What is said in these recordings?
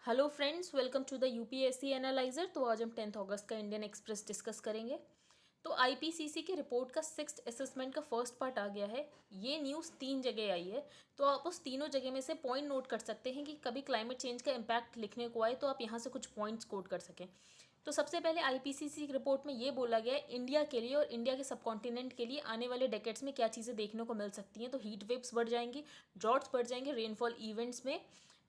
Hello friends, welcome to the UPSC analyser. तो आज हम 10 अगस्त का इंडियन एक्सप्रेस डिस्कस करेंगे। तो आईपीसीसी की रिपोर्ट का 6th असेसमेंट का फर्स्ट पार्ट आ गया है। ये न्यूज़ 3 जगह आई है, तो आप उस तीनों जगह में से पॉइंट नोट कर सकते हैं कि कभी क्लाइमेट चेंज का इम्पैक्ट लिखने को आए तो आप यहाँ से कुछ पॉइंट्स कोट कर सकें। तो सबसे पहले आईपीसीसी की रिपोर्ट में ये बोला गया है इंडिया के लिए और इंडिया के सब कॉन्टिनेंट के लिए आने वाले डेकेड्स में क्या चीज़ें देखने को मिल सकती हैं। तो हीट वेव्स बढ़ जाएंगी, ड्रॉट्स बढ़ जाएंगे, रेनफॉल इवेंट्स में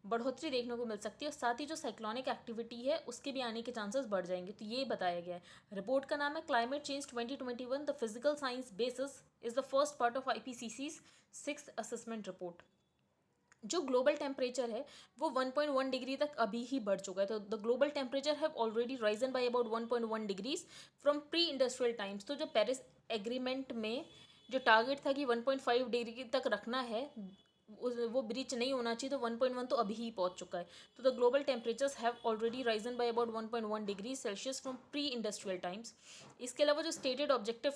बढ़ोतरी देखने को मिल सकती है और साथ ही जो साइक्लोनिक एक्टिविटी है उसके भी आने के चांसेस बढ़ जाएंगे। तो ये बताया गया है। रिपोर्ट का नाम है climate change 2021 the physical science basis is the first part of IPCC 6th assessment report. जो ग्लोबल टेम्परेचर है वो 1.1 डिग्री तक अभी ही बढ़ चुका है। तो the global temperature have already Ryzen by about 1.1 degrees from pre industrial times. तो जो पेरिस एग्रीमेंट में जो टारगेट था कि 1.5 डिग्री तक रखना है, वो ब्रीच नहीं होना चाहिए, तो 1.1 तो अभी ही पहुंच चुका है। तो the global temperatures have already Ryzen by about 1.1 degree Celsius from pre industrial times. इसके अलावा जो स्टेटेड ऑब्जेक्टिव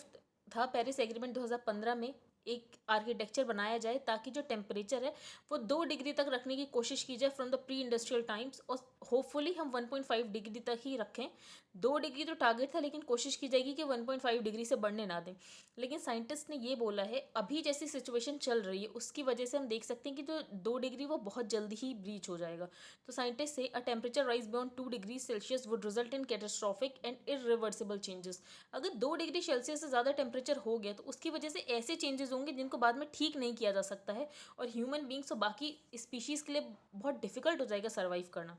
था पेरिस एग्रीमेंट 2015 में, एक आर्किटेक्चर बनाया जाए ताकि जो टेम्परेचर है वो 2 डिग्री तक रखने की कोशिश की जाए from the pre industrial times, और होपफुली हम 1.5 डिग्री तक ही रखें। 2 डिग्री तो टारगेट था, लेकिन कोशिश की जाएगी कि 1.5 डिग्री से बढ़ने ना दें। लेकिन साइंटिस्ट ने ये बोला है अभी जैसी सिचुएशन चल रही है उसकी वजह से हम देख सकते हैं कि जो 2 डिग्री वो बहुत जल्दी ही ब्रीच हो जाएगा। तो साइंटिस्ट से अ temperature rise beyond 2 degree Celsius would result in catastrophic and irreversible changes. अगर 2 डिग्री सेल्सियस से ज़्यादा टेम्परेचर हो गया तो उसकी वजह से ऐसे चेंजेस होंगे जिनको बाद में ठीक नहीं किया जा सकता है, और ह्यूमन बींग्स और बाकी स्पीशीज़ के लिए बहुत डिफिकल्ट हो जाएगा सर्वाइव करना।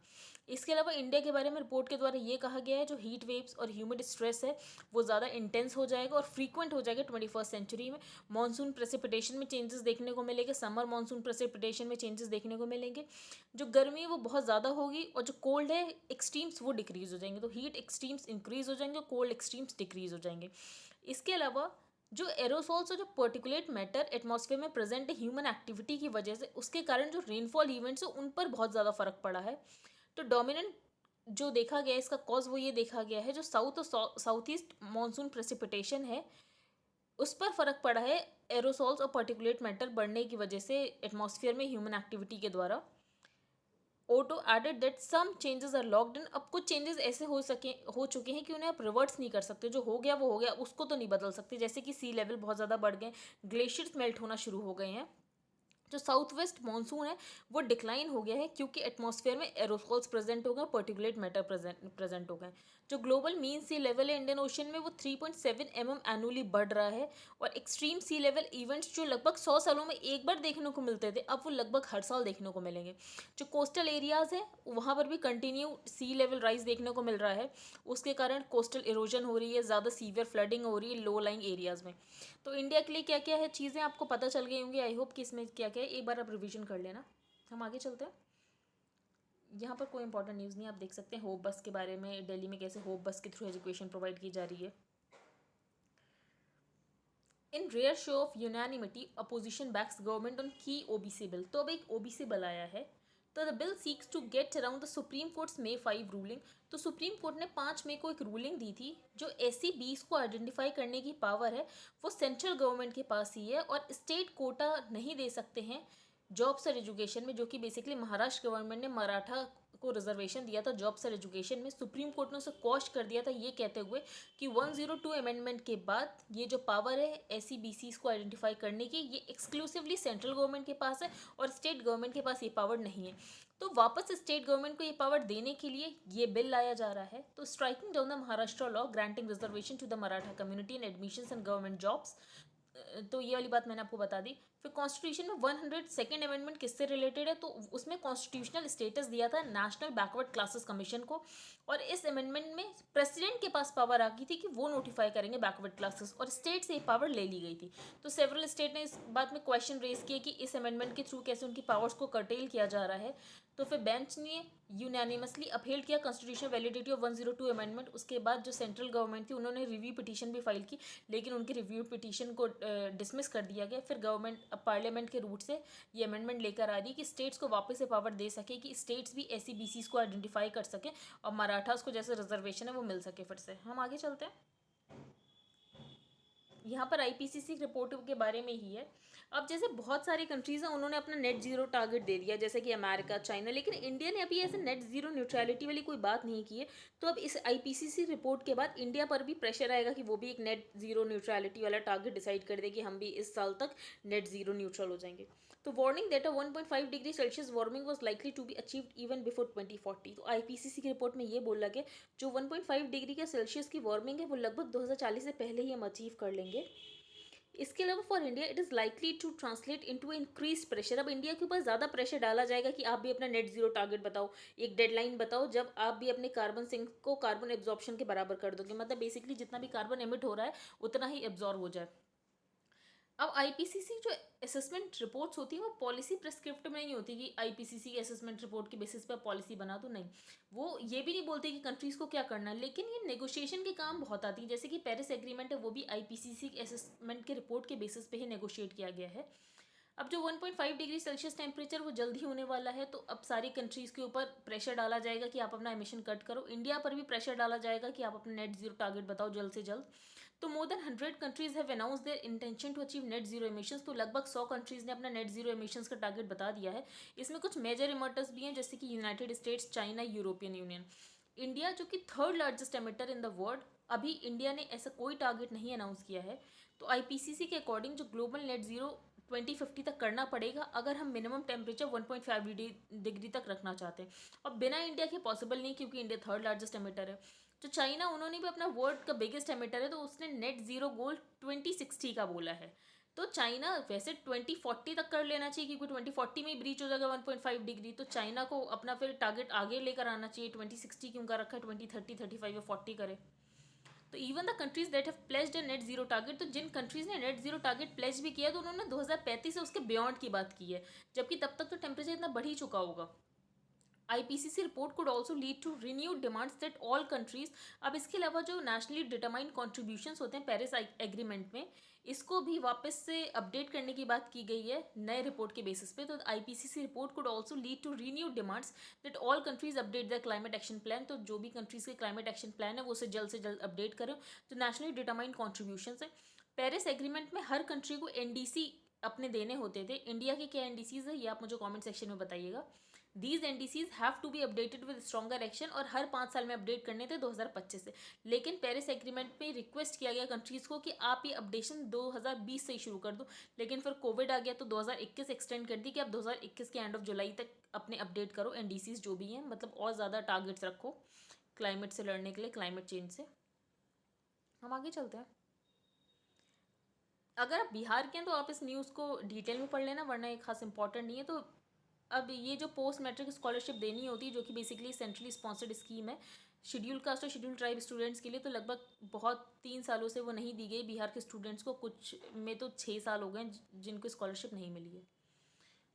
इसके अलावा इंडिया के बारे में रिपोर्ट के द्वारा ये कहा गया है जो हीट वेव्स और ह्यूमिड स्ट्रेस है वो ज़्यादा इंटेंस हो जाएगा और फ्रीक्वेंट हो जाएगा 21st सेंचुरी में। मानसून प्रेसिपिटेशन में चेंजेस देखने को मिलेंगे, समर मानसून प्रेसिपिटेशन में चेंजेस देखने को मिलेंगे। जो गर्मी है वो बहुत ज़्यादा होगी और जो कोल्ड है एक्सट्रीम्स वो डिक्रीज हो जाएंगे। तो हीट एक्सट्रीम्स इंक्रीज हो जाएंगे और कोल्ड एक्सट्रीम्स डिक्रीज हो जाएंगे। इसके अलावा जो एरोसोल्स और जो पर्टिकुलेट मैटर एटमॉस्फेयर में प्रेजेंट है ह्यूमन एक्टिविटी की वजह से, उसके कारण जो रेनफॉल इवेंट्स है उन पर बहुत ज़्यादा फर्क पड़ा है। तो डोमिनेंट जो देखा गया है इसका कॉज वो ये देखा गया है जो साउथ और साउथ ईस्ट मानसून प्रेसिपिटेशन है उस पर फर्क पड़ा है एरोसोल्स और पर्टिकुलेट मैटर बढ़ने की वजह से एटमॉस्फेयर में ह्यूमन एक्टिविटी के द्वारा। ओटो added that some changes are locked in. अब कुछ चेंजेस ऐसे हो चुके हैं कि उन्हें आप रिवर्ट्स नहीं कर सकते। जो हो गया वो हो गया, उसको तो नहीं बदल सकते। जैसे कि सी लेवल बहुत ज़्यादा बढ़ गए, ग्लेशियर्स मेल्ट होना शुरू हो गए हैं। जो साउथ वेस्ट मानसून है वो डिक्लाइन हो गया है क्योंकि एटमॉस्फेयर में एरोसोल्स प्रेजेंट हो गए, पर्टिकुलेट मैटर प्रेजेंट हो गए। जो ग्लोबल मीन सी लेवल है इंडियन ओशन में वो 3.7 mm एनुअली बढ़ रहा है, और एक्सट्रीम सी लेवल इवेंट्स जो लगभग 100 सालों में एक बार देखने को मिलते थे अब वो लगभग हर साल देखने को मिलेंगे। जो कोस्टल एरियाज़ हैं वहाँ पर भी कंटिन्यू सी लेवल राइज देखने को मिल रहा है, उसके कारण कोस्टल इरोजन हो रही है, ज़्यादा सीवियर फ्लडिंग हो रही है लो लाइंग एरियाज़ में। तो इंडिया के लिए क्या क्या है चीज़ें आपको पता चल गई होंगी। आई होप कि इसमें क्या क्या है एक बार आप रिवीजन कर लेना। हम आगे चलते हैं। यहाँ पर कोई इंपॉर्टेंट न्यूज़ नहीं, आप देख सकते हैं होप बस के बारे में, दिल्ली में कैसे होप बस के थ्रू एजुकेशन प्रोवाइड की जा रही है। In rare show of unanimity opposition backs government on key OBC bill. तो अब एक ओबीसी बिल आया है। तो the bill seeks to get around the Supreme Court's May 5 ruling. तो सुप्रीम कोर्ट ने 5 मई को एक रूलिंग दी थी जो SC 20 को आइडेंटिफाई करने की पावर है वो सेंट्रल गवर्नमेंट के पास ही है, और स्टेट कोटा नहीं दे सकते हैं जॉब्स और एजुकेशन में, जो कि बेसिकली महाराष्ट्र गवर्नमेंट ने मराठा को रिजर्वेशन दिया था जॉब्स और एजुकेशन में। सुप्रीम कोर्ट ने उसे क्वॉश कर दिया था ये कहते हुए कि 102 अमेंडमेंट के बाद ये जो पावर है SC 20 को आइडेंटिफाई करने की ये एक्सक्लूसिवली सेंट्रल गवर्नमेंट के पास है और स्टेट गवर्नमेंट के पास ये पावर नहीं है। तो वापस स्टेट गवर्नमेंट को ये पावर देने के लिए ये बिल लाया जा रहा है। तो striking down the Maharashtra law granting reservation to the Maratha community in admissions and government jobs. तो ये वाली बात मैंने आपको बता दी। फिर कॉन्स्टिट्यूशन में 102nd अमेंडमेंट किससे रिलेटेड है, तो उसमें कॉन्स्टिट्यूशनल स्टेटस दिया था नेशनल बैकवर्ड क्लासेस कमीशन को, और इस अमेंडमेंट में प्रेसिडेंट के पास पावर आ गई थी कि वो नोटिफाई करेंगे बैकवर्ड क्लासेस, और स्टेट से ये पावर ले ली गई थी। तो सेवरल स्टेट ने इस बात में क्वेश्चन रेज किया कि इस अमेंडमेंट के थ्रू कैसे उनकी पावर्स को कर्टेल किया जा रहा है। तो फिर बेंच ने यूनानिमसली अपहेल्ड किया कॉन्स्टिट्यूशन वैलिडिटी ऑफ 102 अमेंडमेंट। उसके बाद जो सेंट्रल गवर्नमेंट थी उन्होंने रिव्यू पिटीशन भी फाइल की, लेकिन उनकी रिव्यू पिटीशन को डिसमिस कर दिया गया। फिर गवर्नमेंट पार्लियामेंट के रूट से ये अमेंडमेंट लेकर आ रही कि स्टेट्स को वापस से पावर दे सके कि स्टेट्स भी SC 20 को आइडेंटिफाई कर सके और मराठास को जैसे रिजर्वेशन है वो मिल सके। फिर से हम आगे चलते हैं। यहाँ पर आईपीसीसी रिपोर्ट के बारे में ही है। अब जैसे बहुत सारी कंट्रीज़ हैं, उन्होंने अपना नेट ज़ीरो टारगेट दे दिया, जैसे कि अमेरिका, चाइना, लेकिन इंडिया ने अभी ऐसे नेट ज़ीरो न्यूट्रलिटी वाली कोई बात नहीं की है। तो अब इस आईपीसीसी रिपोर्ट के बाद इंडिया पर भी प्रेशर आएगा कि वो भी एक नेट ज़ीरो न्यूट्रलिटी वाला टारगेट डिसाइड कर दे कि हम भी इस साल तक नेट ज़ीरो न्यूट्रल हो जाएंगे। तो warning that 1.5 degree celsius warming was likely to be achieved even before 2040। तो आईपीसीसी की रिपोर्ट में ये बोला गया जो 1.5 डिग्री का सेल्सियस की वार्मिंग है वो लगभग 2040 से पहले ही हम अचीव कर लेंगे। इसके अलावा for India it is likely to translate into increase pressure. अब इंडिया के ऊपर ज़्यादा प्रेशर डाला जाएगा कि आप भी अपना नेट जीरो टारगेट बताओ, एक डेडलाइन बताओ जब आप भी अपने कार्बन सिंक को कार्बन एब्जॉर्प्शन के बराबर कर दोगे, मतलब बेसिकली जितना भी कार्बन एमिट हो रहा है उतना ही एब्जॉर्ब हो जाए। अब आईपीसीसी जो असेसमेंट रिपोर्ट्स होती हैं वो पॉलिसी प्रिस्क्रिप्टिव नहीं होती कि आईपीसीसी की असेसमेंट रिपोर्ट के बेसिस पर पॉलिसी बना दो, नहीं। वो ये भी नहीं बोलते कि कंट्रीज़ को क्या करना है, लेकिन ये नेगोशिएशन के काम बहुत आती है। जैसे कि पेरिस एग्रीमेंट है, वो भी आईपीसीसी के असेसमेंट के रिपोर्ट के बेसिस पे ही नेगोशिएट किया गया है। अब जो 1.5 डिग्री सेल्सियस टेम्परेचर वो जल्द ही होने वाला है, तो अब सारी कंट्रीज़ के ऊपर प्रेशर डाला जाएगा कि आप अपना एमिशन कट करो। इंडिया पर भी प्रेशर डाला जाएगा कि आप अपना नेट जीरो टारगेट बताओ जल्द से जल्द। तो more than 100 countries have announce their intention to achieve net zero emissions. तो लगभग 100 कंट्रीज ने अपना नेट जीरो एमिशंस का टारगेट बता दिया है। इसमें कुछ मेजर इमर्टर्स भी हैं, जैसे कि United states, China, European union. India जो कि third largest emitter in the world, अभी इंडिया ने ऐसा कोई टारगेट नहीं अनाउंस किया है। तो आईपीसीसी के अकॉर्डिंग जो ग्लोबल नेट जीरो 2050 तक करना पड़ेगा अगर हम मिनिमम टेम्परेचर 1.5 डिग्री तक रखना चाहते हैं। और बिना इंडिया के पॉसिबल नहीं, क्योंकि इंडिया थर्ड लार्जेस्ट एमिटर है। तो चाइना, उन्होंने भी अपना वर्ल्ड का बिगेस्ट एमिटर है, तो उसने नेट जीरो गोल 2060 का बोला है। तो चाइना वैसे 2040 तक कर लेना चाहिए, क्योंकि 2040 में ही ब्रीच हो जाएगा 1.5 डिग्री। तो चाइना को अपना फिर टारगेट आगे लेकर आना चाहिए। 2060 क्यों का रखा है, 2030, 35 या 40 करे। तो even the countries that have placed net zero target, तो जिन कंट्रीज ने नेट जीरो टारगेट प्लेस भी किया तो उन्होंने 2035 से उसके बियॉन्ड की बात की है, जबकि तब तक तो टेम्परेचर इतना बढ़ ही चुका होगा। IPCC report could also lead to renewed demands that all countries। अब इसके अलावा जो नेशनली डिटरमाइंड कॉन्ट्रीब्यूशंस होते हैं पेरिस एग्रीमेंट में, इसको भी वापस से अपडेट करने की बात की गई है नए रिपोर्ट के बेसिस पे। तो IPCC report could also lead to renewed demands that all countries update their climate action plan। तो जो भी कंट्रीज के क्लाइमेट एक्शन प्लान है वो उसे जल्द से जल्द अपडेट करें। तो नेशनली डिटरमाइंड कॉन्ट्रीब्यूशंस है। पेरिस एग्रीमेंट में हर कंट्री को एनडीसी अपने देने होते थे। इंडिया के क्या एनडीसीज है ये आप मुझे कमेंट सेक्शन में बताइएगा। These NDCs have to be updated with stronger action, और हर 5 साल में अपडेट करने थे 2025 से। लेकिन पेरिस एग्रीमेंट में रिक्वेस्ट किया गया कंट्रीज़ को कि आप ये अपडेशन 2020 से ही शुरू कर दो, लेकिन फिर कोविड आ गया तो 2021 एक्सटेंड कर दी कि आप 2021 के एंड ऑफ जुलाई तक अपने अपडेट करो एनडीसीज जो भी हैं, मतलब और ज़्यादा टारगेट्स रखो क्लाइमेट से लड़ने के लिए, क्लाइमेट चेंज से। हम आगे चलते हैं। अगर आप बिहार के हैं तो आप इस न्यूज़ को डिटेल में पढ़ लेना, वरना एक खास इंपॉर्टेंट नहीं है। तो अब ये जो पोस्ट मैट्रिक स्कॉलरशिप देनी होती है, जो कि बेसिकली सेंट्रली स्पॉन्सर्ड स्कीम है शेड्यूल कास्ट और शेड्यूल ट्राइब स्टूडेंट्स के लिए, तो लगभग बहुत 3 सालों से वो नहीं दी गई बिहार के स्टूडेंट्स को। कुछ में तो 6 साल हो गए जिनको स्कॉलरशिप नहीं मिली है।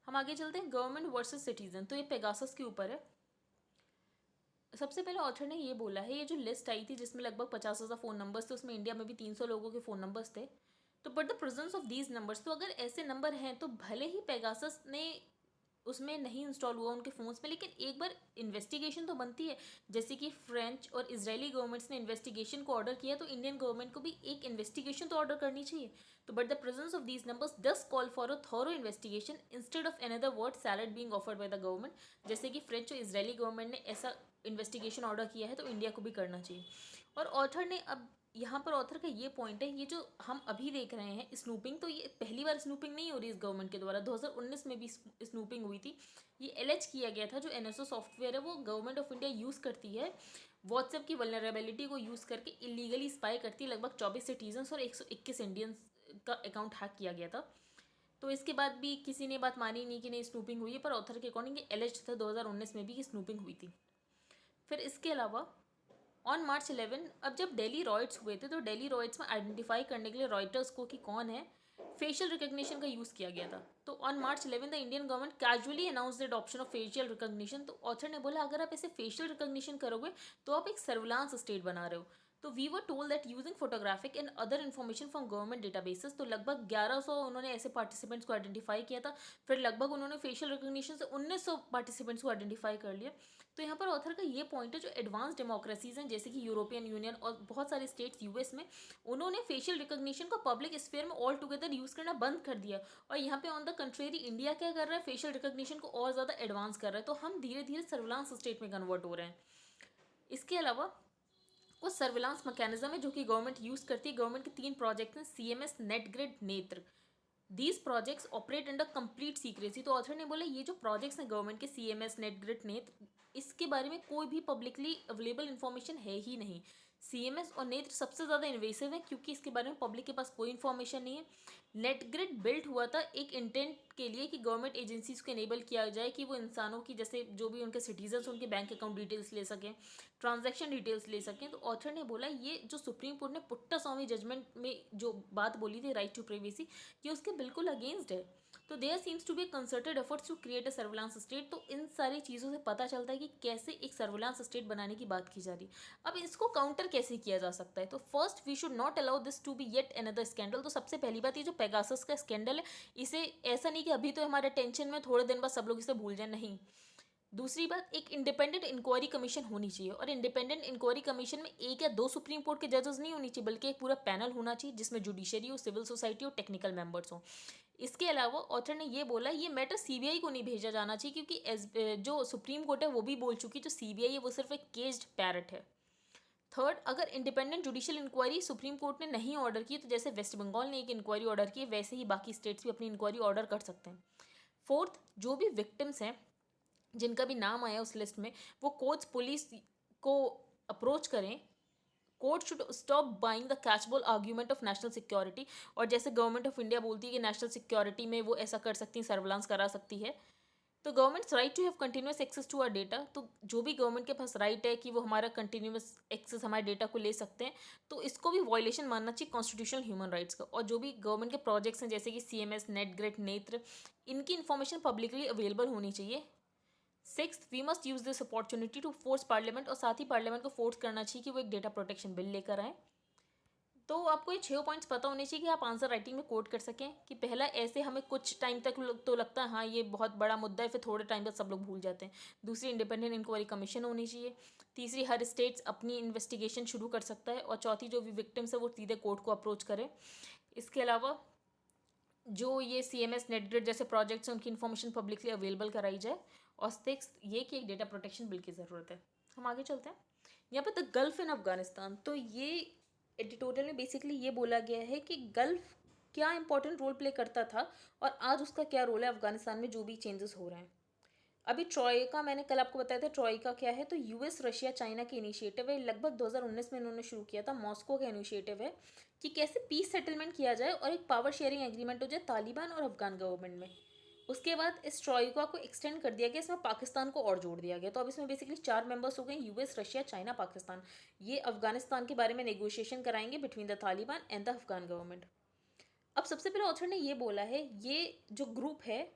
हम आगे चलते हैं। गवर्नमेंट वर्सेस सिटीजन, तो ये पेगासस के ऊपर है। सबसे पहले ऑथर ने ये बोला है, ये जो लिस्ट आई थी जिसमें लगभग 50,000 फ़ोन नंबर्स थे, उसमें इंडिया में भी 300 लोगों के फ़ोन नंबर्स थे। तो but the presence of these numbers, तो अगर ऐसे नंबर हैं तो भले ही पेगासस ने उसमें नहीं इंस्टॉल हुआ उनके फ़ोन्स में, लेकिन एक बार इन्वेस्टिगेशन तो बनती है। जैसे कि फ्रेंच और इजरायली गवर्नमेंट्स ने इन्वेस्टिगेशन को ऑर्डर किया, तो इंडियन गवर्नमेंट को भी एक इन्वेस्टिगेशन तो ऑर्डर करनी चाहिए। तो but the presence of these numbers does call for a thorough investigation instead of another word salad being offered by the government. जैसे कि फ्रेंच और इजरायली गवर्नमेंट ने ऐसा इन्वेस्टिगेशन ऑर्डर किया है, तो इंडिया को भी करना चाहिए। और ऑथर ने अब यहाँ पर ऑथर का ये पॉइंट है, ये जो हम अभी देख रहे हैं स्नूपिंग, तो ये पहली बार स्नूपिंग नहीं हो रही इस गवर्नमेंट के द्वारा। 2019 में भी स्नूपिंग हुई थी। ये एलेज किया गया था जो एनएसओ सॉफ्टवेयर है वो गवर्नमेंट ऑफ इंडिया यूज़ करती है, व्हाट्सएप की वल्नरेबिलिटी को यूज़ करके इलीगली स्पाई करती है। लगभग 24 सिटीजन्स और 121 इंडियंस का अकाउंट हैक किया गया था। तो इसके बाद भी किसी ने बात मानी नहीं कि नहीं स्नूपिंग हुई है, पर ऑथर के अकॉर्डिंग ये एलेज था 2019 में भी कि स्नूपिंग हुई थी। फिर इसके अलावा ऑन मार्च 11, अब जब डेली रॉयट्स हुए थे तो डेली रॉयट्स में आइडेंटिफाई करने के लिए रॉयटर्स को कि कौन है, फेशियल रिकग्निशन का यूज़ किया गया था। तो on March 11 the Indian government casually announce the adoption of facial recognition. तो ऑथर ने बोला अगर आप ऐसे फेशियल रिकग्निशन करोगे तो आप एक सर्विलांस स्टेट बना रहे हो। तो we were told that using photographic and other information from government databases, तो लगभग 1100 उन्होंने ऐसे पार्टिसिपेंट्स को आइडेंटिफाई किया था। फिर लगभग उन्होंने फेशियल रिकग्निशन से 1900 पार्टिसिपेंट्स को आइडेंटिफाई कर लिया। तो यहाँ पर ऑथर का ये पॉइंट है, जो एडवांस डेमोक्रेसीज हैं जैसे कि यूरोपियन यूनियन और बहुत सारे स्टेट्स यूएस में, उन्होंने फेशियल रिकग्निशन को पब्लिक स्फीयर में ऑल टुगेदर यूज़ करना बंद कर दिया। और यहाँ पे ऑन द कंट्रेरी इंडिया क्या कर रहा है, फेशियल रिकग्निशन को और ज़्यादा एडवांस कर रहा है। तो हम धीरे धीरे सर्विलांस स्टेट में कन्वर्ट हो रहे हैं। इसके अलावा कुछ सर्विलांस मैकेनिज्म है जो कि गवर्नमेंट यूज़ करती है। गवर्नमेंट के 3 प्रोजेक्ट हैं, CMS, नेटग्रिड, नेत्र। These projects operate under complete secrecy. तो ऑथर ने बोला ये जो प्रोजेक्ट्स हैं गवर्नमेंट के, CMS, नेटग्रिड, नेत्र, इसके बारे में कोई भी पब्लिकली अवेलेबल इन्फॉर्मेशन है ही नहीं। CMS और नेत्र सबसे ज़्यादा इन्वेसिव है क्योंकि इसके बारे में पब्लिक के पास कोई इन्फॉर्मेशन नहीं है। नेटग्रिड बिल्ट हुआ था एक इंटेंट के लिए कि गवर्नमेंट एजेंसीज को इनेबल किया जाए कि वो इंसानों की, जैसे जो भी उनके सिटीजन्स, उनके बैंक अकाउंट डिटेल्स ले सकें, ट्रांजैक्शन डिटेल्स ले सकें। तो ऑथर ने बोला ये जो सुप्रीम कोर्ट ने पुट्टा स्वामी जजमेंट में जो बात बोली थी, राइट टू प्राइवेसी, ये उसके बिल्कुल अगेंस्ट है। तो there seems to be concerted efforts to create a surveillance state. तो इन सारी चीज़ों से पता चलता है कि कैसे एक सर्विलांस स्टेट बनाने की बात की जा रही है। अब इसको काउंटर कैसे किया जा सकता है, तो first we should not allow this to be yet another scandal. तो सबसे पहली बात, ये जो पेगासस का स्कैंडल है, इसे ऐसा नहीं कि अभी तो हमारे टेंशन में, थोड़े दिन बाद सब लोग इसे भूल जाए, नहीं। दूसरी बात, एक इंडिपेंडेंट इंक्वायरी कमीशन होनी चाहिए, और इंडिपेंडेंट इंक्वायरी कमीशन में 1 या 2 सुप्रीम कोर्ट के जजेस नहीं होनी चाहिए, बल्कि एक पूरा पैनल होना चाहिए जिसमें जुडिशरी हो, सिविल सोसाइटी हो, टेक्निकल मेंबर्स हो। इसके अलावा ऑथर ने ये बोला ये मैटर सीबीआई को नहीं भेजा जाना चाहिए, क्योंकि जो सुप्रीम कोर्ट है वो भी बोल चुकी, जो सीबीआई है वो सिर्फ एक केज्ड पैरट है। थर्ड, अगर independent judicial inquiry supreme court ने नहीं ऑर्डर की, तो जैसे वेस्ट बंगाल ने एक इंक्वायरी ऑर्डर की, वैसे ही बाकी स्टेट्स भी अपनी इंक्वायरी ऑर्डर कर सकते हैं। फोर्थ, जो भी विक्टिम्स हैं जिनका भी नाम आया उस लिस्ट में, वो कोर्ट्स पुलिस को अप्रोच करें। Court should stop buying the catchall argument of national security. और जैसे गवर्नमेंट ऑफ इंडिया बोलती है कि नेशनल सिक्योरिटी में वो ऐसा कर सकती है, सर्विलांस करा सकती है, तो governments right to have continuous access to our data. तो जो भी गवर्नमेंट के पास राइट है कि वो हमारा कंटिन्यूस एक्सेस, हमारे डेटा को ले सकते हैं, तो इसको भी वायलेशन मानना चाहिए कॉन्स्टिट्यूशनल ह्यूमन राइट्स का। और जो भी गवर्नमेंट के प्रोजेक्ट्स हैं जैसे कि CMS, नेटग्रिड, नेत्र, इनकी इन्फॉर्मेशन पब्लिकली अवेलेबल होनी चाहिए। 6th, we must use this opportunity to force parliament, और साथ ही पार्लियामेंट को फोर्स करना चाहिए कि वो एक डेटा प्रोटेक्शन बिल लेकर आए। तो आपको ये 6 पॉइंट्स पता होने चाहिए कि आप आंसर राइटिंग में कोट कर सकें। कि पहला, ऐसे हमें कुछ टाइम तक तो लगता है हाँ ये बहुत बड़ा मुद्दा है, फिर थोड़े टाइम तक सब लोग भूल जाते हैं। दूसरी, इंडिपेंडेंट इंक्वायरी कमीशन होनी चाहिए। तीसरी, हर स्टेट्स अपनी इन्वेस्टिगेशन शुरू कर सकता है। और चौथी, जो भी विक्टिम्स है वो सीधे कोर्ट को अप्रोच करे। इसके अलावा जो ये CMS, नेटग्रिड जैसे प्रोजेक्ट्स हैं उनकी इन्फॉर्मेशन पब्लिकली अवेलेबल कराई जाए। और 6th, ये कि एक डेटा प्रोटेक्शन बिल की ज़रूरत है। हम आगे चलते हैं। यहाँ पे द गल्फ इन अफगानिस्तान, तो ये एडिटोरियल में बेसिकली ये बोला गया है कि गल्फ क्या इंपॉर्टेंट रोल प्ले करता था और आज उसका क्या रोल है अफगानिस्तान में जो भी चेंजेस हो रहे हैं। अभी ट्रॉयका, मैंने कल आपको बताया था ट्रॉयका क्या है, तो US, रशिया, चाइना की इनिशिएटिव है। लगभग 2019 में इन्होंने शुरू किया था। मॉस्को का इनिशिएटिव है कि कैसे पीस सेटलमेंट किया जाए और एक पावर शेयरिंग एग्रीमेंट हो जाए तालिबान और अफगान गवर्नमेंट में। उसके बाद इस ट्रॉयका को एक्सटेंड कर दिया गया, इसमें पाकिस्तान को और जोड़ दिया गया। तो अब इसमें बेसिकली 4 मेंबर्स हो गए, US, रशिया, चाइना, पाकिस्तान। ये अफगानिस्तान के बारे में नेगोशिएशन कराएंगे between the Taliban and the Afghan government. अब सबसे पहले ऑथर ने ये बोला है, ये जो ग्रुप है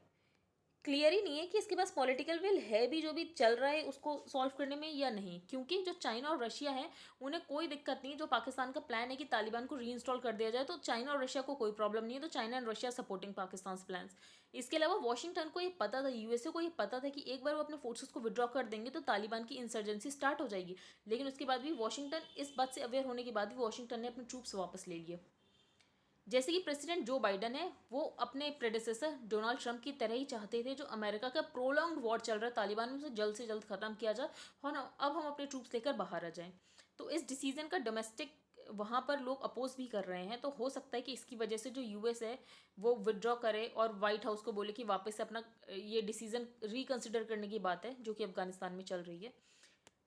क्लियर ही नहीं है कि इसके पास पॉलिटिकल विल है भी जो भी चल रहा है उसको सॉल्व करने में या नहीं। क्योंकि जो चाइना और रशिया है उन्हें कोई दिक्कत नहीं है, जो पाकिस्तान का प्लान है कि तालिबान को रीइंस्टॉल कर दिया जाए, तो चाइना और रशिया को कोई प्रॉब्लम नहीं है। तो China and Russia supporting Pakistan plans. इसके अलावा वॉशिंगटन को ये पता था, USA को ये पता था कि एक बार वो अपने फोर्सेस को विड्रॉ कर देंगे तो तालिबान की इंसर्जेंसी स्टार्ट हो जाएगी। लेकिन उसके बाद भी वॉशिंगटन, इस बात से अवेयर होने के बाद भी वॉशिंगटन ने अपने ट्रूप्स वापस ले लिए। जैसे कि प्रेसिडेंट जो बाइडन है वो अपने प्रेडिसेसर डोनाल्ड ट्रंप की तरह ही चाहते थे, जो अमेरिका का प्रोलॉन्ग्ड वॉर चल रहा है तालिबान में, उसे जल्द से जल्द ख़त्म किया जाए और अब हम अपने ट्रूप्स लेकर बाहर आ जाएं। तो इस डिसीजन का डोमेस्टिक वहाँ पर लोग अपोज भी कर रहे हैं। तो हो सकता है कि इसकी वजह से जो US है वो विदड्रॉ करे और वाइट हाउस को बोले कि वापस से अपना ये डिसीजन रिकन्सिडर करने की बात है जो कि अफगानिस्तान में चल रही है।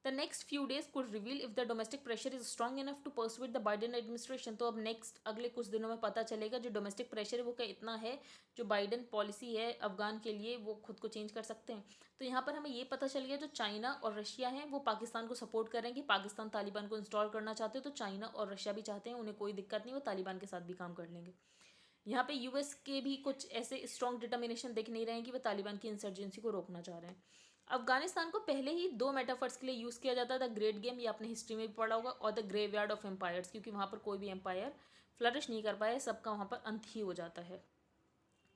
The next few days could reveal if the domestic pressure is strong enough to persuade the Biden administration। तो अब नेक्स्ट अगले कुछ दिनों में पता चलेगा जो डोमेस्टिक प्रेशर है वो क्या इतना है, जो बाइडन पॉलिसी है अफगान के लिए वो खुद को चेंज कर सकते हैं। तो यहाँ पर हमें ये पता चल गया जो चाइना और रशिया हैं वो पाकिस्तान को सपोर्ट कर रहे हैं कि पाकिस्तान तालिबान को इंस्टॉल करना चाहते हैं, तो चाइना और रशिया भी चाहते हैं, उन्हें कोई दिक्कत नहीं, वो तालिबान के साथ भी काम कर लेंगे। यहाँ पे US के भी कुछ ऐसे स्ट्रॉन्ग डिटर्मिनेशन दिख नहीं रहे हैं कि वो तालिबान की इंसर्जेंसी को रोकना चाह रहे हैं। अफगानिस्तान को पहले ही दो मेटाफर्स के लिए यूज़ किया जाता था, ग्रेट गेम, ये आपने हिस्ट्री में भी पढ़ा होगा, और द ग्रेवयार्ड ऑफ एम्पायर्स, क्योंकि वहाँ पर कोई भी एम्पायर फ्लरिश नहीं कर पाया, सबका वहाँ पर अंत ही हो जाता है।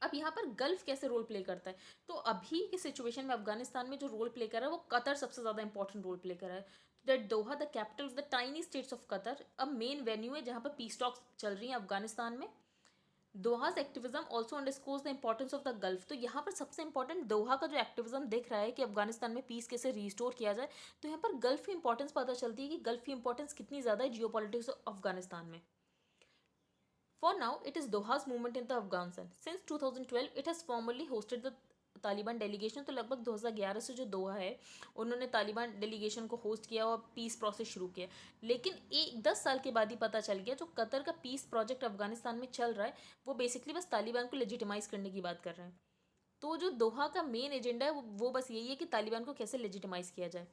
अब यहाँ पर गल्फ कैसे रोल प्ले करता है, तो अभी की सिचुएशन में अफगानिस्तान में जो रोल प्ले कर रहा है वो कतर सबसे ज़्यादा इंपॉर्टेंट रोल प्ले कर रहा है। That Doha, the capital of the tiny states of Qatar, अब मेन वेन्यू है जहाँ पर पीस टॉक्स चल रही हैं अफगानिस्तान में। Doha's activism also underscores the importance of the Gulf, तो यहाँ पर सबसे इंपॉर्टेंट दोहा का जो एक्टिविज्म दिख रहा है कि अफगानिस्तान में पीस कैसे रिस्टोर किया जाए, तो यहाँ पर गल्फ की इंपॉर्टेंस पता चलती है कि गल्फ की इंपॉर्टेंस कितनी ज़्यादा है जियो पॉलिटिक्स ऑफ अफगानिस्तान में। For now, it is Doha's movement in the Afghanistan. Since 2012, it has formally hosted the Taliban delegation, तो लगभग 2011 से जो दोहा है उन्होंने तालिबान डेलीगेशन को होस्ट किया और पीस प्रोसेस शुरू किया। लेकिन 10 साल के बाद ही पता चल गया जो कतर का पीस प्रोजेक्ट अफगानिस्तान में चल रहा है वो बेसिकली बस तालिबान को लेजिटिमाइज करने की बात कर रहे हैं। तो जो दोहा का मेन एजेंडा है वो बस यही है कि तालिबान को कैसे लेजिटिमाइज किया जाए।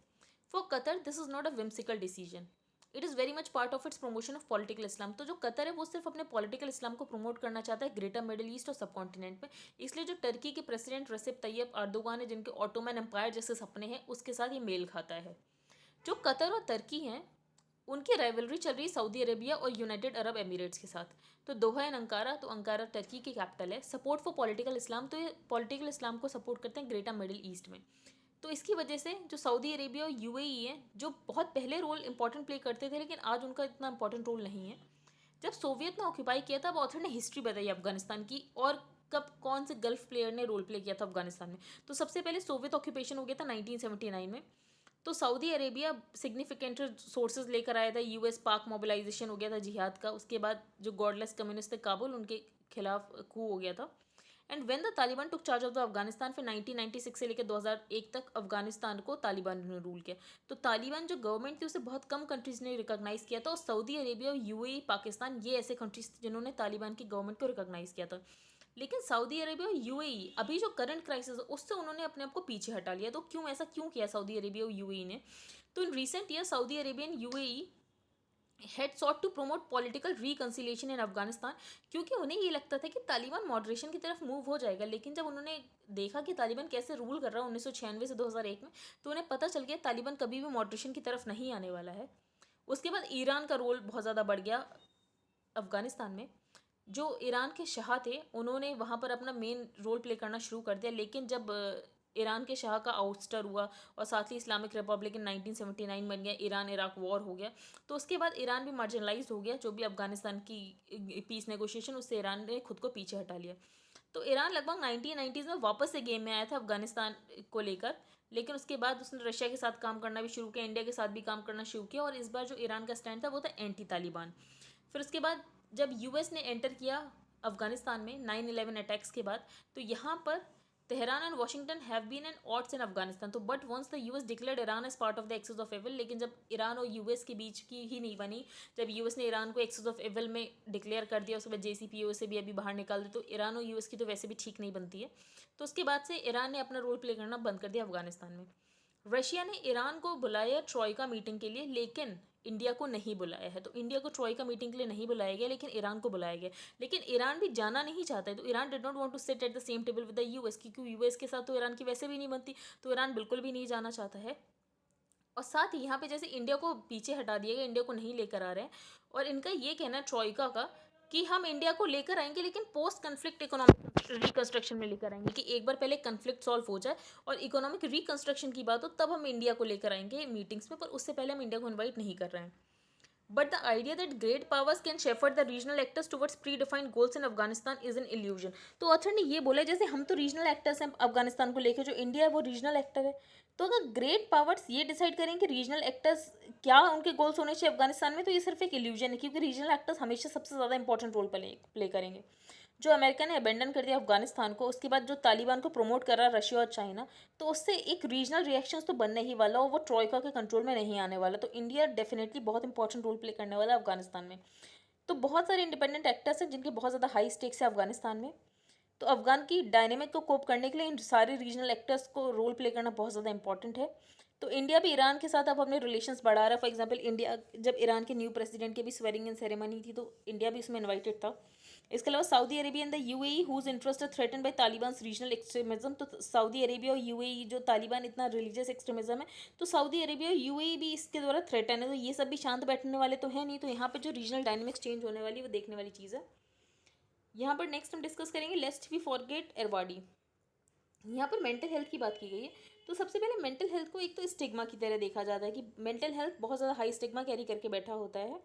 For Qatar this is not a whimsical decision, it is very much part of its promotion of political Islam. तो जो कतर है वो सिर्फ अपने पॉलिटिकल इस्लाम को प्रमोट करना चाहता है ग्रेटर मिडिल ईस्ट और सब कॉन्टिनेंट में। इसलिए जो टर्की के प्रेसिडेंट रेसिप तैयब अर्दोगान है, जिनके ऑटोमन एम्पायर जैसे सपने हैं, उसके साथ ये मेल खाता है। जो कतर और तुर्की हैं उनकी राइवलरी चल रही है सऊदी अरेबिया और यूनाइटेड अरब एमिरेट्स के साथ। तो दोहा एंड अंकारा, तो अंकारा टर्की की कैपिटल है। सपोर्ट फॉर पॉलिटिकल इस्लाम, तो ये पॉलिटिकल इस्लाम को सपोर्ट करते हैं ग्रेटर मिडिल ईस्ट में। तो इसकी वजह से जो सऊदी अरेबिया और यूएई हैं जो बहुत पहले रोल इंपॉर्टेंट प्ले करते थे लेकिन आज उनका इतना इंपॉर्टेंट रोल नहीं है। जब सोवियत ने ऑक्यूपाई किया था, अब ऑथर ने हिस्ट्री बताई अफगानिस्तान की और कब कौन से गल्फ प्लेयर ने रोल प्ले किया था अफगानिस्तान में। तो सबसे पहले सोवियत ऑक्यूपेशन हो गया था 1979 में। तो सऊदी अरेबिया सिग्निफिकेंट सोर्सेज लेकर आया था, यूएस पाक मोबिलाइजेशन हो गया था जिहाद का। उसके बाद जो गॉडलेस कम्युनिस्ट थे काबुल, उनके खिलाफ कू हो गया था। And when the Taliban took charge of the Afghanistan, फिर 1996 से लेकर 2001 तक अफगानिस्तान को तालिबान ने रूल किया। तो तालिबान जो गवर्नमेंट थी उसे बहुत कम कंट्रीज ने रिकॉग्नाइज किया था, और सऊदी अरेबिया और यूएई पाकिस्तान ये ऐसे कंट्रीज थे जिन्होंने तालिबान की गवर्नमेंट को रिकॉग्नाइज किया था। लेकिन सऊदी अरेबिया और यूएई अभी जो करंट क्राइसिस है उससे उन्होंने अपने आप को पीछे हटा लिया। तो क्यों ऐसा क्यों किया सऊदी अरेबिया और यूएई ने? तो in recent year Saudi Arabia and UAE had sought to promote political reconciliation in Afghanistan, क्योंकि उन्हें ये लगता था कि तालिबान मॉडरेशन की तरफ मूव हो जाएगा। लेकिन जब उन्होंने देखा कि तालिबान कैसे रूल कर रहा है 1996 से 2001 में, तो उन्हें पता चल गया तालिबान कभी भी मॉडरेशन की तरफ नहीं आने वाला है। उसके बाद ईरान का रोल बहुत ज़्यादा बढ़ गया अफगानिस्तान में। जो ईरान के शाह थे उन्होंने वहाँ पर अपना मेन रोल प्ले करना शुरू कर दिया। लेकिन जब ईरान के शाह का आउटस्टर हुआ और साथ ही इस्लामिक रिपब्लिक इन 1979 बन गया, ईरान इराक वॉर हो गया, तो उसके बाद ईरान भी मार्जिनलाइज हो गया। जो भी अफगानिस्तान की पीस नेगोशिएशन, उससे ईरान ने खुद को पीछे हटा लिया। तो ईरान लगभग 1990s में वापस से गेम में आया था अफगानिस्तान को लेकर। लेकिन उसके बाद उसने रशिया के साथ काम करना भी शुरू किया, इंडिया के साथ भी काम करना शुरू किया, और इस बार जो ईरान का स्टैंड था वो था एंटी तालिबान। फिर उसके बाद जब यूएस ने एंटर किया अफगानिस्तान में 9/11 अटैक्स के बाद, तो यहाँ पर Tehran and Washington have been an odds in Afghanistan. तो but once the US declared Iran as part of the axis of evil, लेकिन जब ईरान और यूएस के बीच की ही नहीं बनी, जब यूएस ने ईरान को एक्सेस ऑफ एविल में डिक्लेयर कर दिया, उसके बाद जेसीपीओ से भी अभी बाहर निकाल दिया, तो ईरान और यूएस की तो वैसे भी ठीक नहीं बनती है। तो उसके बाद से ईरान ने अपना रोल प्ले करना बंद कर दिया अफगानिस्तान में। रशिया ने ईरान को बुलाया ट्रॉयका मीटिंग के लिए, लेकिन इंडिया को नहीं बुलाया है। तो इंडिया को ट्रॉयका मीटिंग के लिए नहीं बुलाया गया, लेकिन ईरान को बुलाया गया। लेकिन ईरान भी जाना नहीं चाहता है। तो Iran did not want to sit at the same table with the US, क्योंकि यूएस के साथ तो ईरान की वैसे भी नहीं बनती, तो ईरान बिल्कुल भी नहीं जाना चाहता है। और साथ ही यहाँ पे जैसे इंडिया को पीछे हटा दिया गया, इंडिया को नहीं लेकर आ रहे हैं, और इनका ये कहना है ट्रॉयका का कि हम इंडिया को लेकर आएंगे लेकिन पोस्ट कन्फ्लिक्ट इकोनॉमिक रिकंस्ट्रक्शन में लेकर आएंगे, कि एक बार पहले कन्फ्लिक्ट सॉल्व हो जाए और इकोनॉमिक रिकंस्ट्रक्शन की बात हो तब हम इंडिया को लेकर आएंगे मीटिंग्स में, पर उससे पहले हम इंडिया को इन्वाइट नहीं कर रहे हैं। But the idea that great powers can shepherd the regional actors towards predefined goals in Afghanistan is an illusion. तो ऑथर ने ये बोला जैसे हम तो रीजनल एक्टर्स हैं अफगानिस्तान को लेकर, जो इंडिया है वो रीजनल एक्टर है। तो अगर ग्रेट पावर्स ये डिसाइड करें कि रीजनल एक्टर्स क्या उनके गोल्स होने चाहिए अफगानिस्तान में, तो ये सिर्फ एक इल्यूजन है, क्योंकि रीजनल एक्टर्स हमेशा सबसे ज़्यादा इंपॉर्टेंट रोल प्ले करेंगे। जो अमेरिका ने अबेंडन कर दिया अफगानिस्तान को, उसके बाद जो तालिबान को प्रमोट कर रहा रशिया और चाइना, तो उससे एक रीजनल रिएक्शंस तो बनने ही वाला, और वो ट्रॉयका के कंट्रोल में नहीं आने वाला। तो इंडिया डेफिनेटली बहुत इंपॉर्टेंट रोल प्ले करने वाला है अफगानिस्तान में। तो बहुत सारे इंडिपेंडेंट एक्टर्स हैं जिनके बहुत ज़्यादा हाई स्टेक्स है अफगानिस्तान में। तो अफगान की डायनेमिक को कोप करने के लिए इन सारे रीजनल एक्टर्स को रोल प्ले करना बहुत ज़्यादा इंपॉर्टेंट है। तो इंडिया भी ईरान के साथ अब अपने रिलेशंस बढ़ा रहा है। फॉर एग्जांपल इंडिया जब ईरान के न्यू प्रेसिडेंट की भी स्वेरिंग इन सेरेमनी थी, तो इंडिया भी उसमें इन्वाइटेड था। इसके अलावा Saudi Arabia and the UAE whose interest are threaten by Taliban regional extremism, तो सऊदी अरेबिया और यूएई जो तालिबान इतना रिलीजियस एक्सट्रीमिज्म है, तो सऊदी अरेबिया और यूएई भी इसके द्वारा थ्रेटन है, तो ये सब भी शांत बैठने वाले तो है नहीं, तो यहाँ पर जो रीजनल डायनेमिक्स चेंज होने वाली है वो देखने वाली चीज़ है। यहाँ पर नेक्स्ट हम डिस्कस करेंगे लेस्ट वी फॉरगेट एरवाडी। यहाँ पर मेंटल हेल्थ की बात की गई है, तो सबसे पहले मेंटल हेल्थ को एक तो स्टिग्मा की तरह देखा जाता है कि मेंटल हेल्थ बहुत ज़्यादा हाई स्टिग्मा कैरी करके बैठा होता है।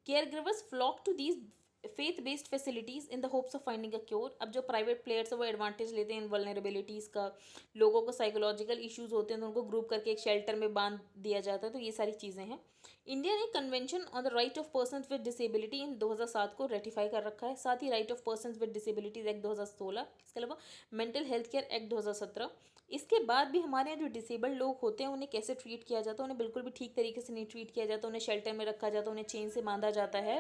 Care givers flock to these faith based facilities in the hopes of finding a cure. अब जो प्राइवेट प्लेयर्स है वो एडवांटेज लेते हैं इन वल्नरेबिलिटीज़ का, लोगों को साइकोलॉजिकल इश्यूज होते हैं तो उनको ग्रुप करके एक शेल्टर में बांध दिया जाता है, तो ये सारी चीज़ें हैं। इंडिया ने convention on the right of person with disability in 2007 को रेटिफाई कर रखा है, साथ ही right of person with disabilities act 2016, इसके अलावा मेंटल हेल्थ केयर एक्ट 2017। इसके बाद भी हमारे यहाँ जो डिसेबल्ड लोग होते हैं उन्हें कैसे ट्रीट किया जाता है, उन्हें बिल्कुल भी ठीक तरीके से नहीं ट्रीट किया जाता, उन्हें शेल्टर में रखा जाता है, उन्हें चेन से बांधा जाता है।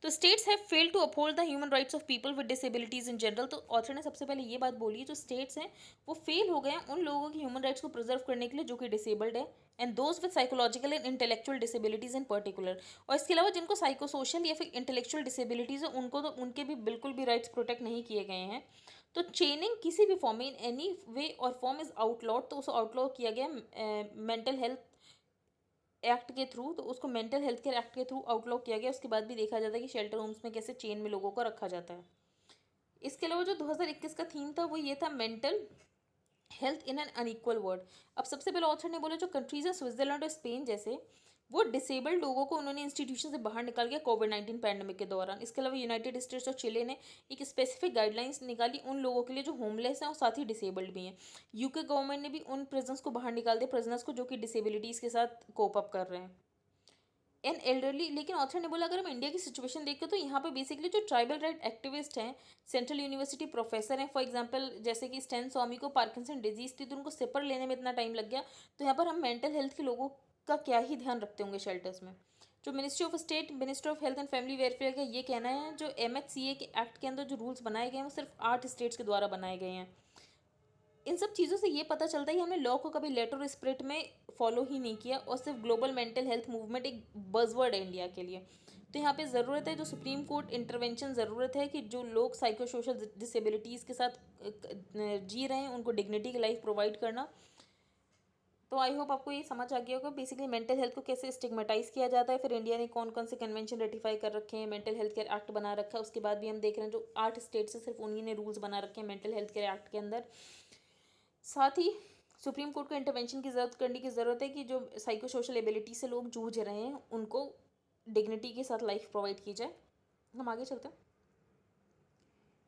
तो states have failed to uphold the human rights of people with disabilities in general, तो ऑथर ने सबसे पहले ये बात बोली है जो स्टेट्स हैं वो फेल हो गए हैं उन लोगों की ह्यूमन राइट्स को प्रिजर्व करने के लिए जो कि डिसेबल्ड है, and those with psychological and intellectual disabilities in particular. और इसके अलावा जिनको साइको सोशल या फिर इंटेलेक्चुअल डिसेबिलिटीज है उनको तो उनके भी बिल्कुल भी राइट्स प्रोटेक्ट नहीं किए गए हैं। तो चेनिंग किसी भी फॉर्म में इन एनी वे और फॉर्म इज आउटलॉड, तो उसको आउटलॉ किया गया मेंटल हेल्थ एक्ट के थ्रू, तो उसको मेंटल हेल्थ केयर एक्ट के थ्रू आउटलॉ किया गया। उसके बाद भी देखा जाता है कि शेल्टर होम्स में कैसे चेन में लोगों को रखा जाता है। इसके अलावा जो 2021 का थीम था वो ये था mental health in an unequal world. अब सबसे पहले ऑथर ने बोला जो कंट्रीज है स्विट्जरलैंड और स्पेन जैसे, वो डिसेबल्ड लोगों को उन्होंने इंस्टीट्यूशन से बाहर निकाल गया कोविड-19 पैंडेमिक के दौरान। इसके अलावा यूनाइटेड स्टेट्स और चिले ने एक स्पेसिफिक गाइडलाइंस निकाली उन लोगों के लिए जो होमलेस हैं और साथ ही डिसेबल्ड भी हैं। यूके गवर्नमेंट ने भी उन प्रिजनर्स को बाहर निकाल दिया, प्रिजनर्स को जो कि डिसेबिलिटीज़ के साथ कोप अप कर रहे हैं एन एल्डरली। लेकिन ऑथर ने बोला अगर हम इंडिया की सिचुएशन देखें तो यहाँ पे बेसिकली जो ट्राइबल राइट एक्टिविस्ट हैं, सेंट्रल यूनिवर्सिटी प्रोफेसर हैं, फॉर एग्जांपल जैसे कि स्टैन स्वामी को पार्किंसन डिजीज थी तो उनको सिपर लेने में इतना टाइम लग गया, तो यहाँ पर हम मेंटल हेल्थ के लोगों का क्या ही ध्यान रखते होंगे शेल्टर्स में। जो ministry of state minister of health and family welfare का ये कहना है जो MHCA के एक्ट के अंदर जो रूल्स बनाए गए हैं वो सिर्फ 8 स्टेट्स के द्वारा बनाए गए हैं। इन सब चीज़ों से ये पता चलता है कि हमने लॉ को कभी लेटर और स्पिरिट में फॉलो ही नहीं किया और सिर्फ ग्लोबल मेंटल हेल्थ मूवमेंट एक बज़वर्ड है इंडिया के लिए। तो यहाँ पे ज़रूरत है जो सुप्रीम कोर्ट इंटरवेंशन ज़रूरत है कि जो लोग साइको सोशल डिसेबिलिटीज़ के साथ जी रहे हैं उनको डिग्निटी की लाइफ प्रोवाइड करना। तो आई होप आपको ये समझ आ गया होगा बेसिकली मेंटल हेल्थ को कैसे स्टिग्मेटाइज किया जाता है, फिर इंडिया ने कौन कौन से कन्वेंशन रेटिफाई कर रखे हैं, मेंटल हेल्थ केयर एक्ट बना रखा है, उसके बाद भी हम देख रहे हैं जो 8 स्टेट्स हैं सिर्फ उन्हीं ने रूल्स बना रखे हैं मेंटल हेल्थ केयर एक्ट के अंदर। साथ ही सुप्रीम कोर्ट को इंटरवेंशन की जरूरत करने की ज़रूरत है कि जो साइको सोशल एबिलिटी से लोग जूझ रहे हैं उनको डिग्निटी के साथ लाइफ प्रोवाइड की जाए। हम आगे चलते हैं।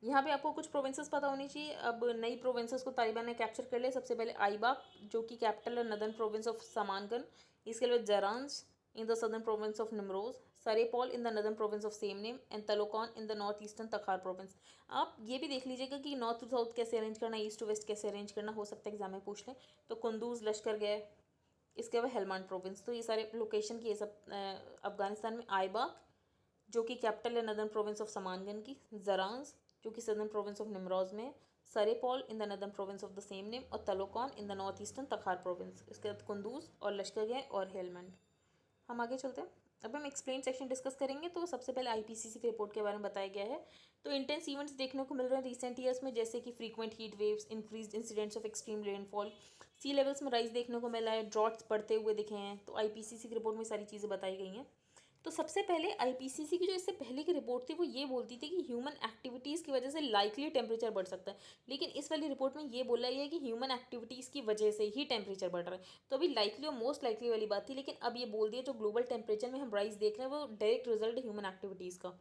यहाँ पे आपको कुछ प्रोविंसेस पता होनी चाहिए। अब नई प्रोविंसेस को तालिबान ने कैप्चर कर लिया। सबसे पहले आईबाक जो कि कैपिटल है नदर्न प्रोविंस ऑफ समानगन, इसके अलावा Zaranj in the southern province of Nimroz, Sar-e-Pol in the northern province of same name and Taloqan in the north eastern Takhar province. आप ये भी देख लीजिएगा कि नॉर्थ टू साउथ कैसे अरेंज करना, ईस्ट टू वेस्ट कैसे अरेंज करना, हो सकता है एग्जाम में पूछ लें। तो कुंदूज लश्कर गए, इसके अलावा हेलमांड प्रोविंस, तो ये सारे लोकेशन की ये सब अफगानिस्तान में। आईबाक जो कि कैपिटल है नदर्न प्रोविंस ऑफ समानगन की, जरांस जो कि सदर्न प्रोविंस ऑफ निमरोज में, Sar-e-Pol in the northern province of the same name और Taloqan in the north eastern Takhar province. इसके बाद कुंदूज और लश्कर और हेलमंड। हम आगे चलते हैं। अब हम एक्सप्लेन सेक्शन डिस्कस करेंगे। तो सबसे पहले IPCC की रिपोर्ट के बारे में बताया गया है। तो इंटेंस इवेंट्स देखने को मिल रहे हैं रिसेंट ईयर्स में, जैसे कि frequent heat waves, increase incidents of extreme rainfall, sea levels में राइज देखने को मिला है, ड्रॉट्स बढ़ते हुए दिखे हैं। तो IPCC की रिपोर्ट में सारी चीज़ें बताई गई हैं। तो सबसे पहले IPCC की जो इससे पहले की रिपोर्ट थी वो ये बोलती थी कि ह्यूमन एक्टिविटीज़ की वजह से लाइकली टेम्परेचर बढ़ सकता है, लेकिन इस वाली रिपोर्ट में ये बोला गया है कि ह्यूमन एक्टिविटीज़ की वजह से ही टेम्परेचर बढ़ रहा है। तो अभी लाइकली और मोस्ट लाइकली वाली बात थी, लेकिन अब ये बोल दिया जो ग्लोबल टेम्परेचर में हम राइज देख रहे हैं वो डायरेक्ट रिजल्ट है ह्यूमन एक्टिविटीज़ का।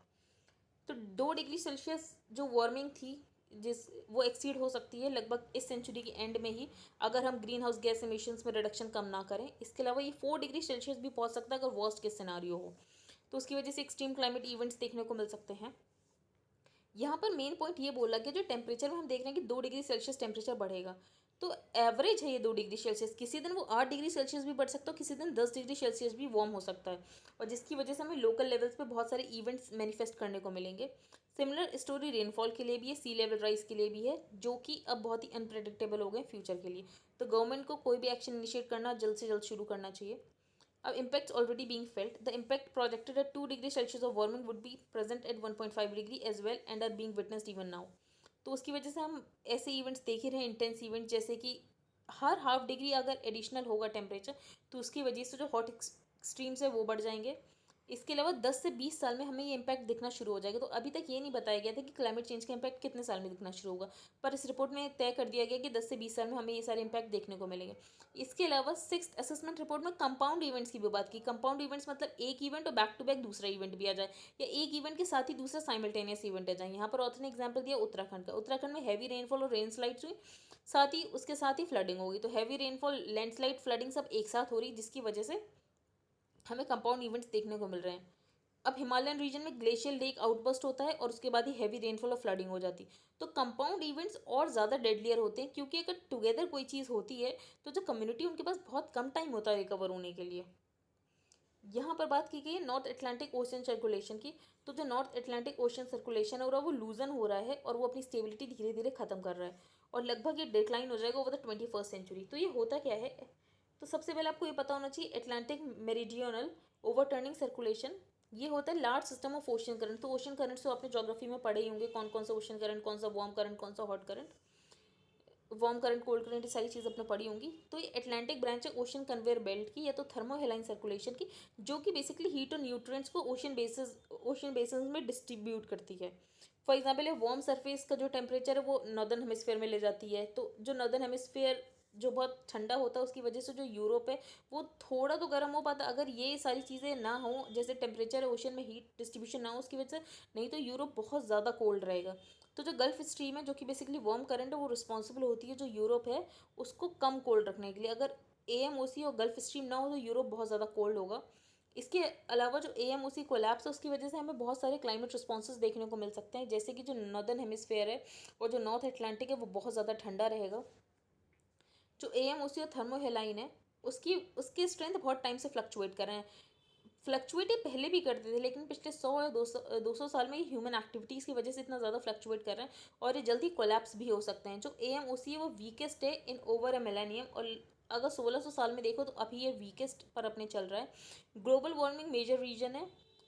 तो 2 डिग्री सेल्सियस जो वार्मिंग थी जिस वो एक्सीड हो सकती है लगभग इस सेंचुरी के एंड में ही, अगर हम ग्रीन हाउस गैस एमिशंस में रिडक्शन कम ना करें। इसके अलावा ये 4 डिग्री सेल्सियस भी पहुंच सकता है अगर वर्स्ट केस सिनारियो हो, तो उसकी वजह से एक्सट्रीम क्लाइमेट इवेंट्स देखने को मिल सकते हैं। यहाँ पर मेन पॉइंट ये बोला गया जो टेम्परेचर में हम देख रहे हैं कि 2 डिग्री सेल्सियस टेम्परेचर बढ़ेगा, तो एवरेज है ये 2 डिग्री सेल्सियस। किसी दिन वो 8 डिग्री सेल्सियस भी बढ़ सकता है, किसी दिन 10 डिग्री सेल्सियस भी वार्म हो सकता है, और जिसकी वजह से हमें लोकल लेवल्स पे बहुत सारे इवेंट्स मैनिफेस्ट करने को मिलेंगे। सिमिलर स्टोरी रेनफॉल के लिए भी है, सी लेवल राइज के लिए भी है, जो कि अब बहुत ही अनप्रेडिक्टेबल हो गए फ्यूचर के लिए। तो गवर्नमेंट को कोई भी एक्शन इनिशिएट करना जल्द से जल्द शुरू करना चाहिए। अब impacts already being felt. The impact projected at 2 degree Celsius of warming would be present at 1.5 degree as well and are being witnessed even now. तो उसकी वजह से हम ऐसे इवेंट्स देख ही रहे हैं, इंटेंस इवेंट, जैसे कि हर हाफ डिग्री अगर एडिशनल होगा टेम्परेचर तो उसकी वजह से जो हॉट एक्सट्रीम्स है वो बढ़ जाएंगे. इसके अलावा 10 से 20 साल में हमें ये इम्पैक्ट दिखना शुरू हो जाएगा. तो अभी तक ये नहीं बताया गया था कि क्लाइमेट चेंज का इम्पैक्ट कितने साल में दिखना शुरू होगा, पर इस रिपोर्ट में तय कर दिया गया कि 10 से 20 साल में हमें ये सारे इम्पैक्ट देखने को मिलेंगे. इसके अलावा सिक्स्थ असेसमेंट रिपोर्ट में कंपाउंड इवेंट्स की भी बात की. कंपाउंड इवेंट्स मतलब एक इवेंट और बैक टू बैक दूसरा इवेंट भी आ जाए, या एक इवेंट के साथ ही दूसरा साइमल्टेनियस इवेंट आ जाए. यहाँ पर ऑथर ने एग्जाम्पल दिया उत्तराखंड का. उत्तराखंड में हैवी रेनफॉल और रेनस्लाइड्स हुई, साथ ही उसके साथ ही फ्लडिंग होगी. तो हैवी रेनफॉल, लैंडस्लाइड, फ्लडिंग सब एक साथ हो रही, जिसकी वजह से हमें कंपाउंड इवेंट्स देखने को मिल रहे हैं. अब हिमालयन रीजन में ग्लेशियल लेक आउटबस्ट होता है और उसके बाद ही हैवी रेनफॉल और फ्लडिंग हो जाती. तो कंपाउंड इवेंट्स और ज़्यादा डेडलियर होते हैं, क्योंकि अगर टुगेदर कोई चीज़ होती है तो जो कम्युनिटी उनके पास बहुत कम टाइम होता है रिकवर होने के लिए. यहाँ पर बात की गई है नॉर्थ अटलांटिक ओशन सर्कुलेशन की. तो जो नॉर्थ अटलांटिक ओशन सर्कुलेशन हो रहा है वो लूजन हो रहा है और वो अपनी स्टेबिलिटी धीरे धीरे खत्म कर रहा है और लगभग ये डिक्लाइन हो जाएगा ओवर द 21st सेंचुरी. तो ये होता क्या है, तो सबसे पहले आपको ये पता होना चाहिए अटलांटिक मेरिडियनल ओवरटर्निंग सर्कुलेशन ये होता है large system of ocean current. तो ओशन करंट तो आपने ज्योग्राफी में पढ़े ही होंगे, कौन कौन सा ओशन करंट, कौन सा वार्म करंट, कौन सा hot current, warm current, cold current, ये सारी चीज़ आपने पढ़ी होंगी. तो ये अटलांटिक ब्रांच है ओशन कन्वेयर बेल्ट की या तो थर्मोहेलाइन सर्कुलेशन की, जो कि बेसिकली हीट और न्यूट्रिएंट्स को ओशन बेसिस में डिस्ट्रीब्यूट करती है. फॉर एग्जाम्पल ये वार्म सरफेस का जो टेम्परेचर है वो नॉर्दर्न हेमिस्फेयर में ले जाती है. तो जो नॉर्दर्न हेमिस्फेयर जो बहुत ठंडा होता है उसकी वजह से जो यूरोप है वो थोड़ा तो गर्म हो पाता. अगर ये सारी चीज़ें ना हो, जैसे टेम्परेचर है ओशन में हीट डिस्ट्रीब्यूशन ना हो उसकी वजह से, नहीं तो यूरोप बहुत ज़्यादा कोल्ड रहेगा. तो जो गल्फ स्ट्रीम है जो कि बेसिकली वार्म करंट है वो रिस्पॉन्सिबल होती है जो यूरोप है उसको कम कोल्ड रखने के लिए. अगर AMOC और गल्फ स्ट्रीम ना हो तो यूरोप बहुत ज़्यादा कोल्ड होगा. इसके अलावा जो AMOC कोलैप्स है उसकी वजह से हमें बहुत सारे क्लाइमेट रिस्पॉन्सेस देखने को मिल सकते हैं, जैसे कि जो नॉर्दर्न हेमिस्फेयर है और जो नॉर्थ अटलांटिक है वो बहुत ज़्यादा ठंडा रहेगा. जो AMOC और थर्मोहेलाइन है उसकी स्ट्रेंथ बहुत टाइम से फ्लक्चुएट कर रहे हैं. फ्लक्चुएट ये पहले भी करते थे, लेकिन पिछले 100 या 200 साल में ह्यूमन एक्टिविटीज़ की वजह से इतना ज़्यादा फ्लक्चुएट कर रहे हैं और ये जल्दी कोलैप्स भी हो सकते हैं. जो AMOC है वो वीकेस्ट है इन ओवर अ मिलेनियम, और अगर 1600 साल में देखो तो अभी ये वीकेस्ट पर अपने चल रहा है. ग्लोबल वार्मिंग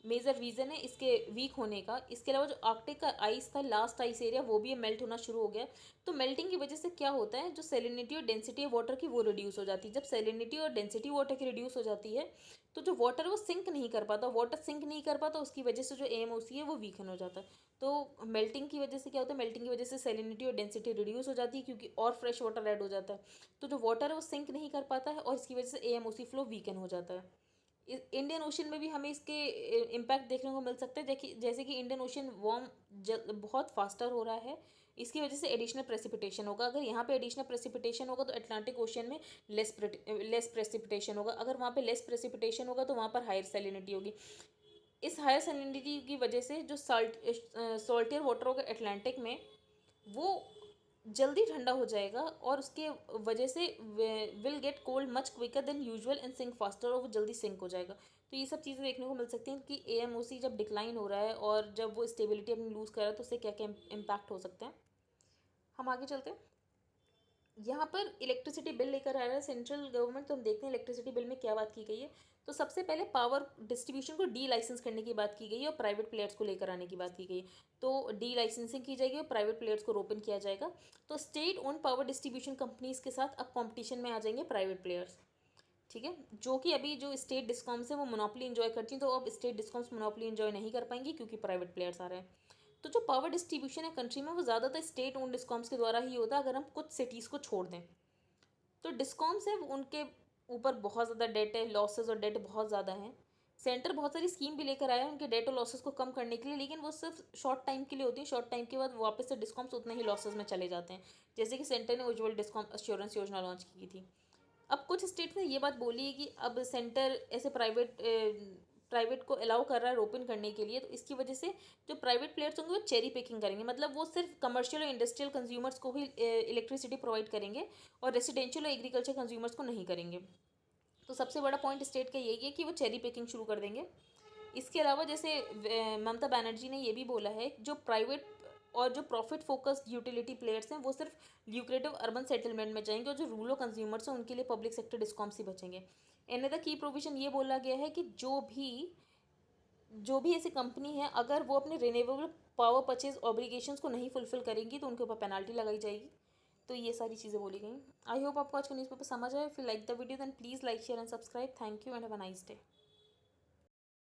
मेजर रीज़न है इसके वीक होने का. इसके अलावा जो आर्कटिक का आइस था, लास्ट आइस एरिया, वो भी मेल्ट होना शुरू हो गया. तो मेल्टिंग की वजह से क्या होता है, जो सेलिनिटी और डेंसिटी ऑफ वाटर की वो रिड्यूस हो जाती है. जब सेलिनिटी और डेंसिटी वाटर की रिड्यूस हो जाती है तो जो वाटर वो सिंक नहीं कर पाता. वाटर सिंक नहीं कर पाता उसकी वजह से जो AMOC है वो वीकन हो जाता है. तो मेल्टिंग की वजह से क्या होता है, मेल्टिंग की वजह से सेलिनिटी और डेंसिटी रिड्यूस हो जाती है क्योंकि और फ्रेश वाटर ऐड हो जाता है. तो जो वाटर है वो सिंक नहीं कर पाता है और इसकी वजह से AMOC फ्लो वीकन हो जाता है. इंडियन ओशन में भी हमें इसके इम्पैक्ट देखने को मिल सकता है, जैसे कि इंडियन ओशन वार्म बहुत फास्टर हो रहा है. इसकी वजह से एडिशनल प्रेसिपिटेशन होगा. अगर यहाँ पे एडिशनल प्रेसिपिटेशन होगा तो अटलांटिक ओशन में लेस प्रेसिपिटेशन होगा. अगर वहाँ पे लेस प्रेसिपिटेशन होगा तो वहाँ पर हायर सैलिनिटी होगी. इस हायर सैलिनिटी की वजह से जो सॉल्टियर वाटर होगा अटलांटिक में वो जल्दी ठंडा हो जाएगा और उसके वजह से will get cold much quicker than usual and sink faster, और वो जल्दी सिंक हो जाएगा. तो ये सब चीज़ें देखने को मिल सकती हैं कि AMOC जब डिक्लाइन हो रहा है और जब वो स्टेबिलिटी अपनी लूज़ कर रहा है तो उससे क्या क्या इम्पैक्ट हो सकते हैं. हम आगे चलते हैं. यहाँ पर इलेक्ट्रिसिटी बिल लेकर आ रहा है सेंट्रल गवर्नमेंट. तो हम देखते हैं इलेक्ट्रिसिटी बिल में क्या बात की गई है. तो सबसे पहले पावर डिस्ट्रीब्यूशन को डी लाइसेंस करने की बात की गई है और प्राइवेट प्लेयर्स को लेकर आने की बात की गई है. तो डी लाइसेंसिंग की जाएगी और प्राइवेट प्लेयर्स को ओपन किया जाएगा. तो state own power distribution companies के साथ अब कॉम्पिटिशन में आ जाएंगे प्राइवेट प्लेयर्स. ठीक है, जो कि अभी जो स्टेट डिस्कॉम्स है वो मोनोपोली इंजॉय करती हैं, तो अब स्टेट डिस्कॉम्स मोनोपोली इंजॉय नहीं कर पाएंगी क्योंकि प्राइवेट प्लेयर्स आ रहे हैं. तो जो पावर डिस्ट्रीब्यूशन है कंट्री में वो ज़्यादातर स्टेट ओन डिस्कॉम्स के द्वारा ही होता है, अगर हम कुछ सिटीज़ को छोड़ दें. तो डिस्कॉम्स है उनके ऊपर बहुत ज़्यादा डेट है, लॉसेस और डेट बहुत ज़्यादा हैं. सेंटर बहुत सारी स्कीम भी लेकर आया है उनके डेट और लॉसेस को कम करने के लिए, लेकिन वो सिर्फ शॉर्ट टाइम के लिए होती है. शॉर्ट टाइम के बाद वापस से डिस्कॉम्स उतने ही लॉसेस में चले जाते हैं, जैसे कि सेंटर ने उज्ज्वल डिस्कॉम अश्योरेंस योजना लॉन्च की थी. अब कुछ स्टेट्स ने ये बात बोली है कि अब सेंटर ऐसे प्राइवेट को अलाउ कर रहा है ओपन करने के लिए. तो इसकी वजह से जो प्राइवेट प्लेयर्स होंगे वो चेरी पिकिंग करेंगे, मतलब वो सिर्फ कमर्शियल और इंडस्ट्रियल कंज्यूमर्स को ही इलेक्ट्रिसिटी प्रोवाइड करेंगे और रेसिडेंशियल और एग्रीकल्चर कंज्यूमर्स को नहीं करेंगे. तो सबसे बड़ा पॉइंट स्टेट का यही है कि वो चेरी पिकिंग शुरू कर देंगे. इसके अलावा जैसे ममता बनर्जी ने ये भी बोला है जो प्राइवेट और जो प्रॉफिट फोकस्ड यूटिलिटी प्लेयर्स हैं वो सिर्फ ल्यूक्रेटिव अर्बन सेटलमेंट में जाएंगे और जो रूरल कंज्यूमर्स हैं उनके लिए पब्लिक सेक्टर डिस्कॉम्स ही बचेंगे. अनदर की प्रोविजन ये बोला गया है कि जो भी ऐसी कंपनी है, अगर वो अपने रिन्यूएबल पावर परचेज ऑब्लिगेशंस को नहीं फुलफिल करेंगी तो उनके ऊपर पेनल्टी लगाई जाएगी। तो ये सारी चीज़ें बोली गई। आई होप आपको आज का न्यूज़पेपर समझ आए। If you like the video then please like share and subscribe. Thank you and have a nice day.